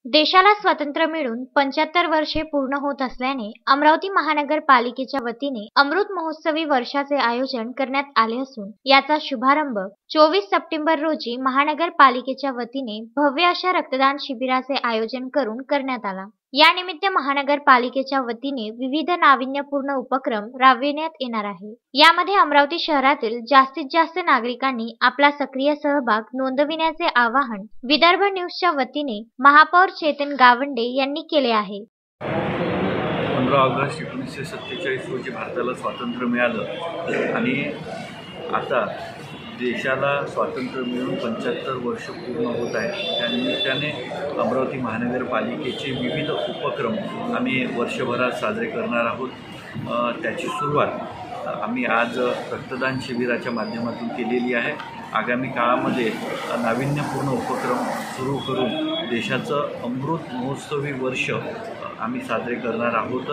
देशाला स्वातंत्र्य मिळून 75 वर्षे पूर्ण होत असल्याने अमरावती महानगरपालिकेच्या वतीने अमृत महोत्सवी वर्षाचे आयोजन करण्यात आले असून याचा शुभारंभ 24 सप्टेंबर रोजी महानगरपालिकेच्या वतीने भव्य अशा रक्तदान शिबिराचे आयोजन करून करण्यात आला। या निमित्त महानगरपालिकेच्या वतीने विविध नाविन्यपूर्ण उपक्रम राबविण्यात येणार आहे। यामध्ये अमरावती शहरातील जास्तीत जास्त नागरिकांनी आपला सक्रिय सहभाग नोंदविण्याचे आवाहन विदर्भ न्यूजच्या वतीने महापौर चेतन गावंडे यांनी केले आहे। 15 ऑगस्ट 1947 रोजी भारताला स्वातंत्र्य मिळालं आणि आता देशाला स्वातंत्र्य मिळून 75 वर्ष पूर्ण होत आहे। त्या निमित्ताने अमरावती महानगरपालिकेचे विविध उपक्रम आम्ही वर्षभरात साजरे करणार आहोत। त्याची सुरुवात आम्ही आज रक्तदान शिबिराच्या माध्यमातून केलेली आहे। आगामी काळामध्ये नाविन्यपूर्ण उपक्रम सुरू करून देशाचं अमृत महोत्सवी वर्ष आम्ही साजरे करणार आहोत।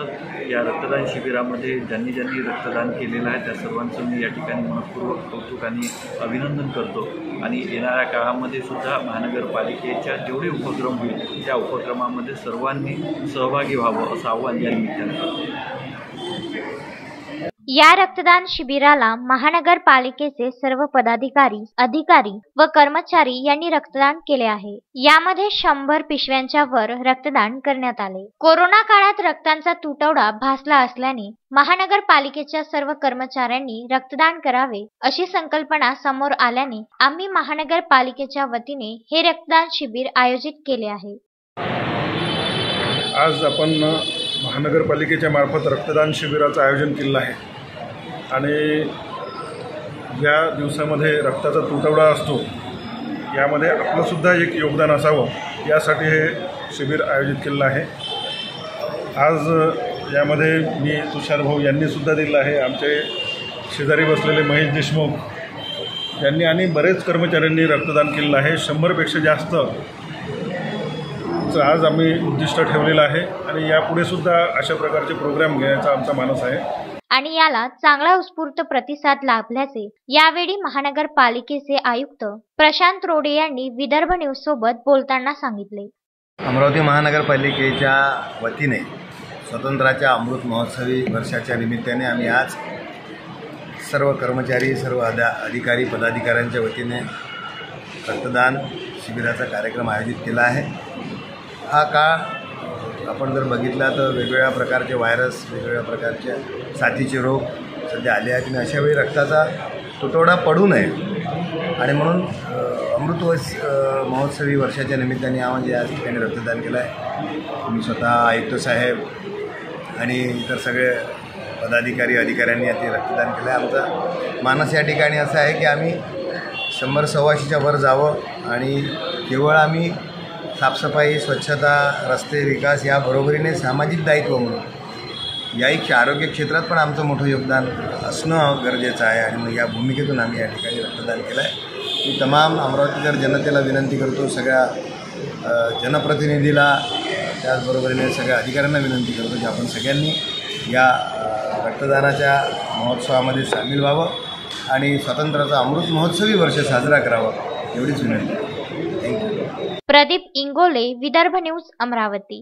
या रक्तदान शिबिरामध्ये ज्यांनी रक्तदान केलेलं आहे त्या सर्वांचं मी या ठिकाणी मनपूर्वक कौतुक आणि अभिनंदन करतो आणि येणाऱ्या काळामध्ये सुद्धा महानगरपालिकेच्या जेवढे उपक्रम होईल त्या उपक्रमामध्ये सर्वांनी सहभागी व्हावं असं आवाहन या निमित्ताने करतो। या रक्तदान शिबिराला महानगरपालिकेचे सर्व पदाधिकारी, अधिकारी व कर्मचारी यांनी रक्तदान केले आहे। यामध्ये 100 पिशव्यांच्या वर रक्तदान करण्यात आले। कोरोना काळात रक्तांचा तुटवडा भासला असल्याने महानगरपालिकेच्या सर्व कर्मचाऱ्यांनी रक्तदान करावे अशी संकल्पना समोर आल्याने आम्ही महानगरपालिकेच्या वतीने हे रक्तदान शिबिर आयोजित केले आहे। आज आपण महानगरपालिकेच्या मार्फत रक्तदान शिबिराचं आयोजन केलं आहे आणि या दिवसामध्ये रक्ताचा तुटवडा असतो, यामध्ये आपलंसुद्धा एक योगदान असावं यासाठी हे शिबिर आयोजित केलेलं आहे। आज यामध्ये मी तुषार भाऊ यांनीसुद्धा दिलं आहे, आमचे शेजारी बसलेले महेश देशमुख यांनी आणि बरेच कर्मचाऱ्यांनी रक्तदान केलेलं आहे। 100पेक्षा जास्त आज आम्ही उद्दिष्ट ठेवलेलं आहे आणि यापुढेसुद्धा अशा प्रकारचे प्रोग्राम घेण्याचा आमचा मानस आहे आणि याला चांगला उत्स्फूर्त प्रतिसाद लाभल्याचे यावेळी महानगरपालिकेचे आयुक्त प्रशांत रोडे यांनी विदर्भ न्यूज सोबत बोलताना सांगितले। अमरावती महानगरपालिकेच्या वतीने स्वातंत्र्याच्या अमृत महोत्सवी वर्षाच्या निमित्ताने आम्ही आज सर्व कर्मचारी, सर्व अधिकारी, पदाधिकाऱ्यांच्या वतीने रक्तदान शिबिराचा कार्यक्रम आयोजित केला आहे। हा काळ आपण जर बघितला तर वेगवेगळ्या प्रकारचे व्हायरस, वेगवेगळ्या प्रकारचे साथीचे रोग सध्या आले आहेत आणि अशावेळी रक्ताचा तुटवडा पडू नये आणि म्हणून अमृत महोत्सवी वर्षाच्या निमित्ताने आम्ही या ठिकाणी रक्तदान केलं आहे। मी स्वतः आयुक्त साहेब आणि इतर सगळे पदाधिकारी, अधिकाऱ्यांनी यात रक्तदान केलं आहे। आमचा मानस या ठिकाणी असा आहे की आम्ही 100-125च्या वर जावं आणि केवळ आम्ही साफसफाई, स्वच्छता, रस्ते विकास या बरोबरीने सामाजिक दायित्व म्हणून या आरोग्य क्षेत्रात पण आमचं मोठं योगदान असणं गरजेचं आहे आणि मग या भूमिकेतून आम्ही या ठिकाणी रक्तदान केलं आहे। मी तमाम अमरावतीकर जनतेला विनंती करतो, सगळ्या जनप्रतिनिधीला, त्याचबरोबरीने सगळ्या अधिकाऱ्यांना विनंती करतो की आपण सगळ्यांनी या रक्तदानाच्या महोत्सवामध्ये सामील व्हावं आणि स्वातंत्र्याचा अमृत महोत्सवी वर्ष साजरा करावा एवढीच विनंती। थँक्यू। प्रदीप इंगोले, विदर्भ न्यूज, अमरावती।